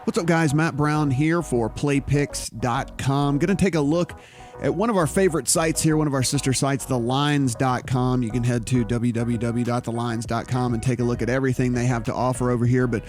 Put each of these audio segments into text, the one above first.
What's up, guys? Matt Brown here for playpicks.com. Going to take a look at one of our favorite sites here, one of our sister sites, thelines.com. You can head to www.thelines.com and take a look at everything they have to offer over here. But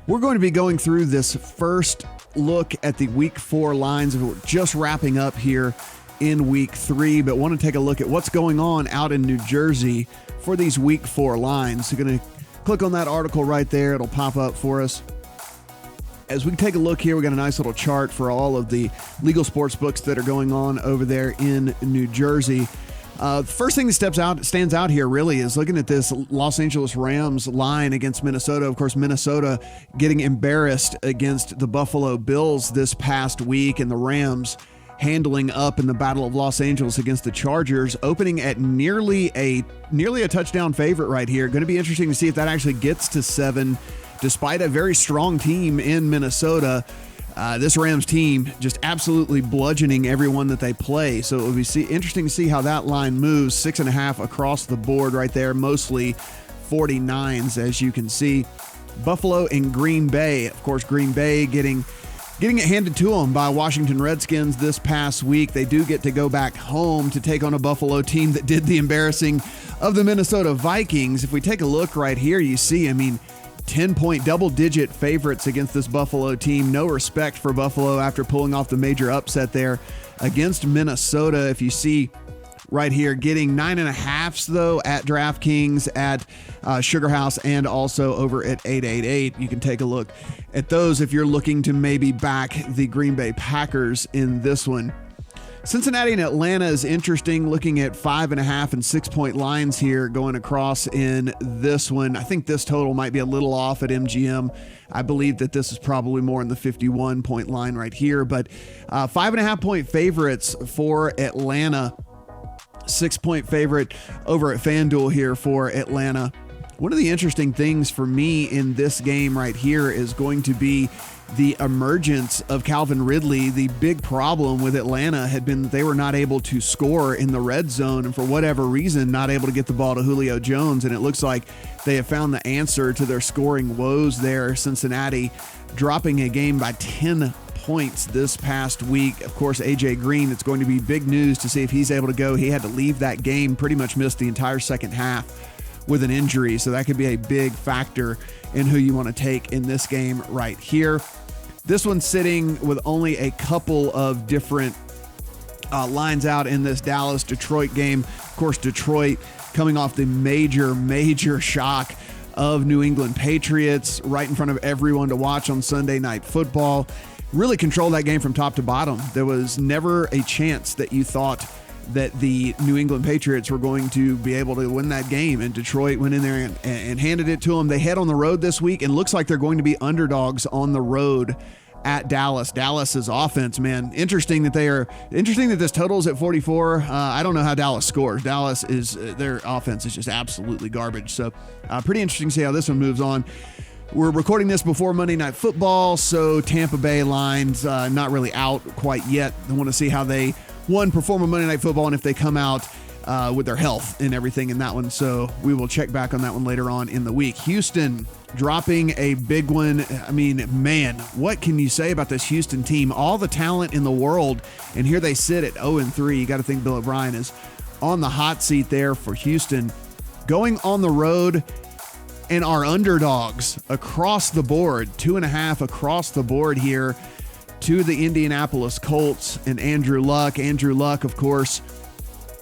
we're going to be going through this first look at the Week 4 lines. We're just wrapping up here in Week 3, but want to take a look at what's going on out in New Jersey for these Week 4 lines. So going to click on that article right there. It'll pop up for us. As we take a look here, we got a nice little chart for all of the legal sports books that are going on over there in New Jersey. The first thing that stands out here really is looking at this Los Angeles Rams line against Minnesota. Of course, Minnesota getting embarrassed against the Buffalo Bills this past week, and the Rams handling up in the Battle of Los Angeles against the Chargers, opening at nearly a touchdown favorite right here. Going to be interesting to see if that actually gets to 7. Despite a very strong team in Minnesota, this Rams team just absolutely bludgeoning everyone that they play. So it will be interesting to see how that line moves. 6.5 across the board right there, mostly 49s, as you can see. Buffalo and Green Bay. Of course, Green Bay getting it handed to them by Washington Redskins this past week. They do get to go back home to take on a Buffalo team that did the embarrassing of the Minnesota Vikings. If we take a look right here, you see, 10-point double-digit favorites against this Buffalo team. No respect for Buffalo after pulling off the major upset there against Minnesota. If you see right here, getting 9.5s though at DraftKings, at Sugar House, and also over at 888. You can take a look at those if you're looking to maybe back the Green Bay Packers in this one. Cincinnati and Atlanta is interesting, looking at 5.5 and 6-point lines here going across in this one. I think this total might be a little off at MGM. I believe that this is probably more in the 51-point line right here, but 5.5-point favorites for Atlanta. 6-point favorite over at FanDuel here for Atlanta. One of the interesting things for me in this game right here is going to be the emergence of Calvin Ridley. The big problem with Atlanta had been that they were not able to score in the red zone, and for whatever reason, not able to get the ball to Julio Jones. And it looks like they have found the answer to their scoring woes there. Cincinnati dropping a game by 10 points this past week. Of course, AJ Green, it's going to be big news to see if he's able to go. He had to leave that game, pretty much missed the entire second half with an injury. So that could be a big factor in who you want to take in this game right here. This one's sitting with only a couple of different lines out in this Dallas-Detroit game. Of course, Detroit coming off the major shock of New England Patriots right in front of everyone to watch on Sunday Night Football. Really controlled that game from top to bottom. There was never a chance that you thought that the New England Patriots were going to be able to win that game, and Detroit went in there and handed it to them. They head on the road this week, and looks like they're going to be underdogs on the road at Dallas. Dallas's offense, man, interesting that this total is at 44. I don't know how Dallas scores. Dallas is their offense is just absolutely garbage. So pretty interesting to see how this one moves on. We're recording this before Monday Night Football, so Tampa Bay lines not really out quite yet. I want to see how they perform on Monday Night Football, and if they come out with their health and everything in that one. So we will check back on that one later on in the week. Houston dropping a big one. Man, what can you say about this Houston team? All the talent in the world, and here they sit at 0-3. You got to think Bill O'Brien is on the hot seat there for Houston. Going on the road and are underdogs across the board, 2.5 across the board here to the Indianapolis Colts and Andrew Luck. Andrew Luck, of course,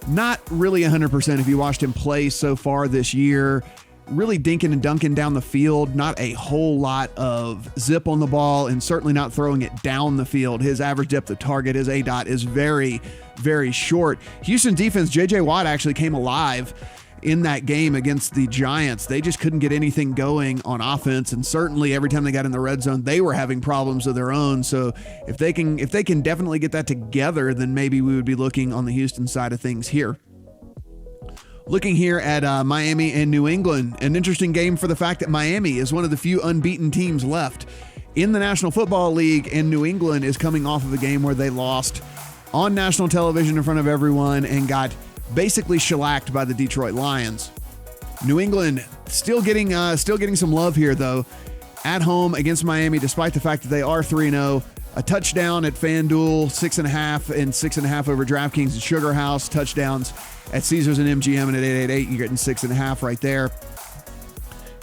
not really 100% if you watched him play so far this year. Really dinking and dunking down the field. Not a whole lot of zip on the ball, and certainly not throwing it down the field. His average depth of target, his ADOT, is very, very short. Houston defense, J.J. Watt actually came alive in that game against the Giants. They just couldn't get anything going on offense, and certainly every time they got in the red zone, they were having problems of their own. So if they can definitely get that together, then maybe we would be looking on the Houston side of things here. Looking here at Miami and New England, an interesting game for the fact that Miami is one of the few unbeaten teams left in the National Football League, and New England is coming off of a game where they lost on national television in front of everyone and got basically shellacked by the Detroit Lions. New England still getting some love here, though. at home against Miami, despite the fact that they are 3-0. A touchdown at FanDuel, 6.5 and 6.5 over DraftKings and Sugar House. Touchdowns at Caesars and MGM and at 888, you're getting 6.5 right there.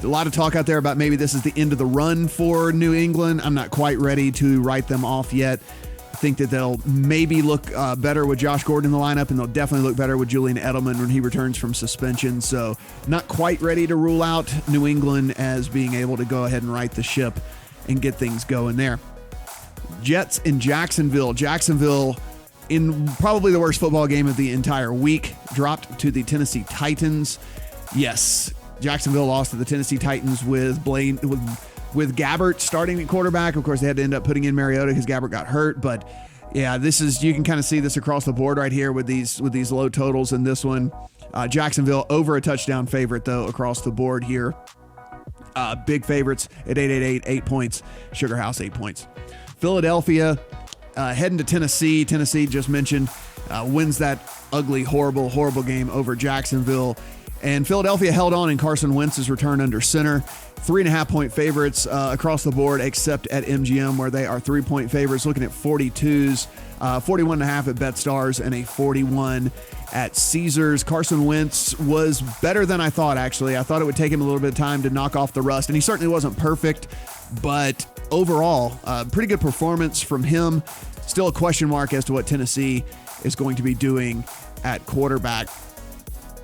A lot of talk out there about maybe this is the end of the run for New England. I'm not quite ready to write them off yet. I think that they'll maybe look better with Josh Gordon in the lineup, and they'll definitely look better with Julian Edelman when he returns from suspension. So not quite ready to rule out New England as being able to go ahead and right the ship and get things going there. Jets in Jacksonville. Jacksonville, in probably the worst football game of the entire week, dropped to the Tennessee Titans. Yes, Jacksonville lost to the Tennessee Titans with Gabbert starting at quarterback. Of course, they had to end up putting in Mariota because Gabbert got hurt. But yeah, you can kind of see this across the board right here with these low totals in this one. Jacksonville over a touchdown favorite though across the board here. Big favorites at 888, 8 points. Sugar House 8 points. Philadelphia heading to Tennessee. Tennessee, just mentioned, wins that ugly, horrible game over Jacksonville. And Philadelphia held on in Carson Wentz's return under center. 3.5-point favorites across the board, except at MGM, where they are 3-point favorites, looking at 42s, 41.5 at BetStars, and a 41 at Caesars. Carson Wentz was better than I thought, actually. I thought it would take him a little bit of time to knock off the rust, and he certainly wasn't perfect, but overall, pretty good performance from him. Still a question mark as to what Tennessee is going to be doing at quarterback.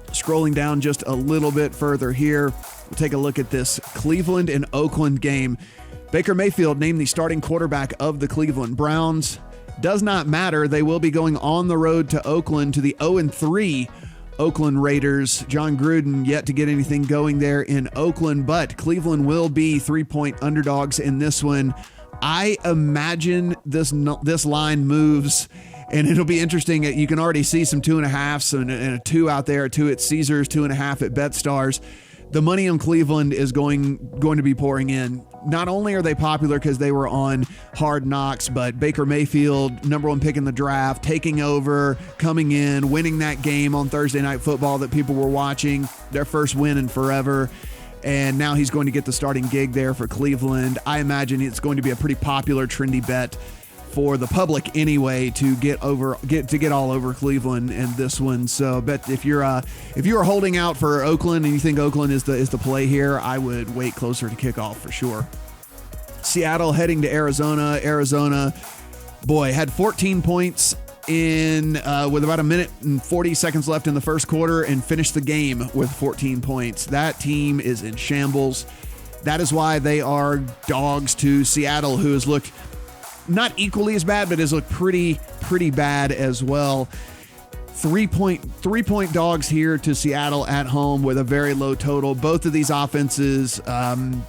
Scrolling down just a little bit further here, we'll take a look at this Cleveland and Oakland game. Baker Mayfield named the starting quarterback of the Cleveland Browns. Does not matter. They will be going on the road to Oakland to the 0-3 Oakland Raiders. John Gruden yet to get anything going there in Oakland, but Cleveland will be 3-point underdogs in this one. I imagine this line moves, and it'll be interesting. You can already see some 2.5s and a 2 out there, 2 at Caesars, 2.5 at BetStars. The money on Cleveland is going to be pouring in. Not only are they popular because they were on Hard Knocks, but Baker Mayfield, number 1 pick in the draft, taking over, coming in, winning that game on Thursday Night Football that people were watching, their first win in forever. And now he's going to get the starting gig there for Cleveland. I imagine it's going to be a pretty popular, trendy bet for the public anyway to get all over Cleveland in this one. So I bet if you are holding out for Oakland and you think Oakland is the play here, I would wait closer to kickoff for sure. Seattle heading to Arizona. Arizona, boy, had 14 points in with about a minute and 40 seconds left in the first quarter and finished the game with 14 points. That team is in shambles. That is why they are dogs to Seattle, who has looked not equally as bad, but has looked pretty bad as well. 3-point dogs here to Seattle at home with a very low total. Both of these offenses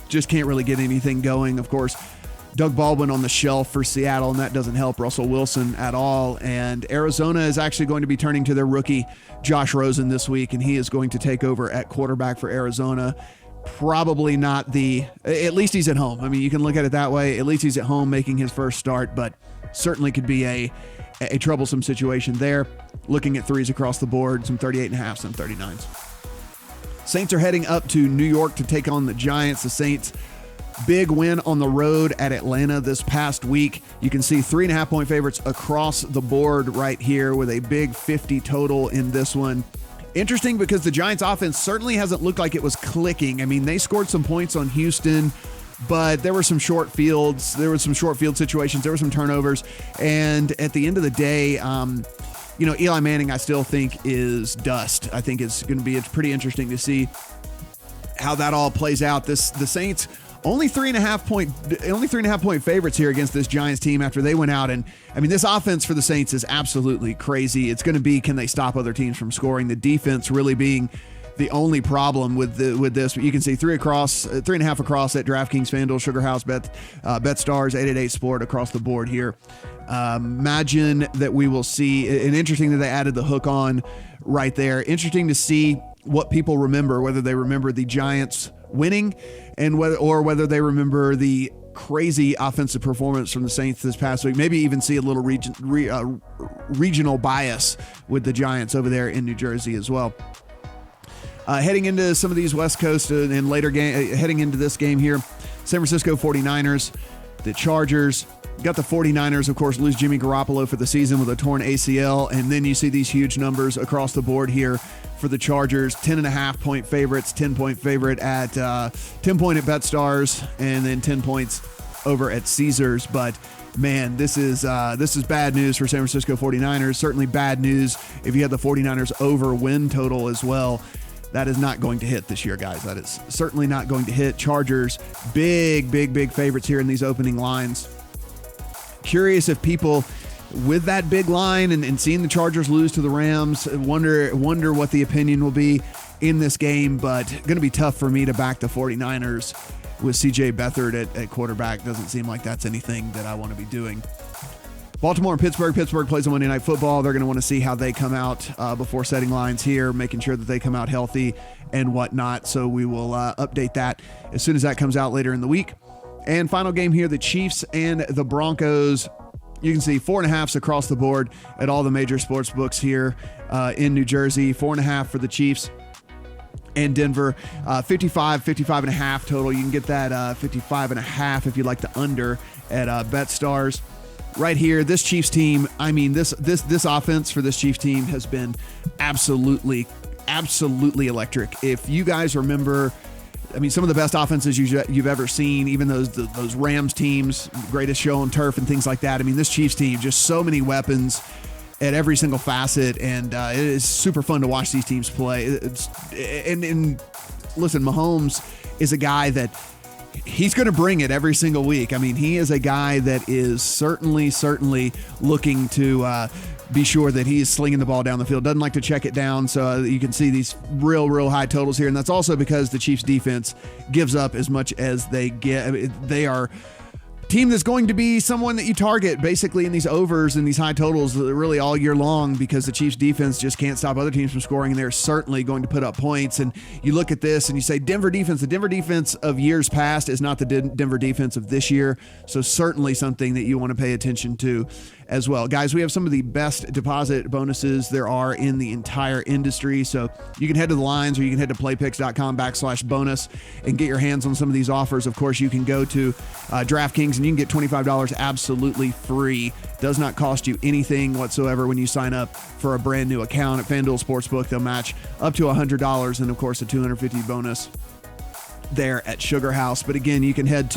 just can't really get anything going. Of course, Doug Baldwin on the shelf for Seattle, and that doesn't help Russell Wilson at all. And Arizona is actually going to be turning to their rookie, Josh Rosen, this week, and he is going to take over at quarterback for Arizona. Probably not at least he's at home. I mean, you can look at it that way. At least he's at home making his first start, but certainly could be a troublesome situation there. Looking at 3s across the board, some 38.5, some 39s. Saints are heading up to New York to take on the Giants. The Saints, big win on the road at Atlanta this past week. You can see 3.5-point favorites across the board right here with a big 50 total in this one. Interesting because the Giants offense certainly hasn't looked like it was clicking. I mean, they scored some points on Houston, but there were some short fields. There were some short field situations. There were some turnovers. And at the end of the day, Eli Manning, I still think is dust. I think it's pretty interesting to see how that all plays out. The Saints only 3.5 point favorites here against this Giants team after they went out. And I mean, this offense for the Saints is absolutely crazy. It's going to be, can they stop other teams from scoring? The defense really being the only problem with this. But you can see 3.5 across at DraftKings, FanDuel, Sugar House, BetStars, 888 Sport across the board here. Imagine that we will see, and interesting that they added the hook on right there. Interesting to see what people remember, whether they remember the Giants winning and whether they remember the crazy offensive performance from the Saints this past week. Maybe even see a little regional bias with the Giants over there in New Jersey as well. Heading into some of these West Coast and later game, heading into this game here, San Francisco 49ers, the Chargers. Got the 49ers, of course, lose Jimmy Garoppolo for the season with a torn ACL. And then you see these huge numbers across the board here for the Chargers. 10.5-point favorites, 10-point favorite at 10-point at BetStars, and then 10 points over at Caesars. But man, this is bad news for San Francisco 49ers. Certainly bad news if you had the 49ers over win total as well. That is not going to hit this year, guys. That is certainly not going to hit. Chargers, big favorites here in these opening lines. Curious if people with that big line and seeing the Chargers lose to the Rams, wonder what the opinion will be in this game, but going to be tough for me to back the 49ers with CJ Beathard at quarterback. Doesn't seem like that's anything that I want to be doing. Baltimore and Pittsburgh. Pittsburgh plays on Monday Night Football. They're going to want to see how they come out before setting lines here, making sure that they come out healthy and whatnot. So we will update that as soon as that comes out later in the week. And final game here, the Chiefs and the Broncos. You can see 4.5s across the board at all the major sports books here in New Jersey. 4.5 for the Chiefs and Denver. 55.5 total. You can get that 55.5 if you like the under at BetStars. Right here, this Chiefs team, I mean, this offense for this Chiefs team has been absolutely electric. If you guys remember, I mean, some of the best offenses you've ever seen, even those Rams teams, greatest show on turf and things like that. I mean, this Chiefs team, just so many weapons at every single facet, and it is super fun to watch these teams play. And listen, Mahomes is a guy that he's going to bring it every single week. I mean, he is a guy that is certainly looking to be sure that he's slinging the ball down the field. Doesn't like to check it down, so you can see these real high totals here. And that's also because the Chiefs defense gives up as much as they get. I mean, they are a team that's going to be someone that you target basically in these overs and these high totals really all year long, because the Chiefs defense just can't stop other teams from scoring, and they're certainly going to put up points. And you look at this and you say Denver defense, the Denver defense of years past is not the Denver defense of this year. So certainly something that you want to pay attention to as well. Guys, we have some of the best deposit bonuses there are in the entire industry. So you can head to the lines, or you can head to playpicks.com/bonus and get your hands on some of these offers. Of course, you can go to DraftKings and you can get $25 absolutely free. Does not cost you anything whatsoever when you sign up for a brand new account at FanDuel Sportsbook. They'll match up to $100 and of course a $250 bonus there at Sugar House. But again, you can head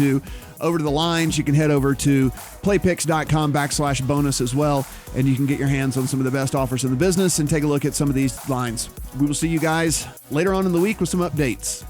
over to the lines. You can head over to playpicks.com/bonus as well, and you can get your hands on some of the best offers in the business and take a look at some of these lines. We will see you guys later on in the week with some updates.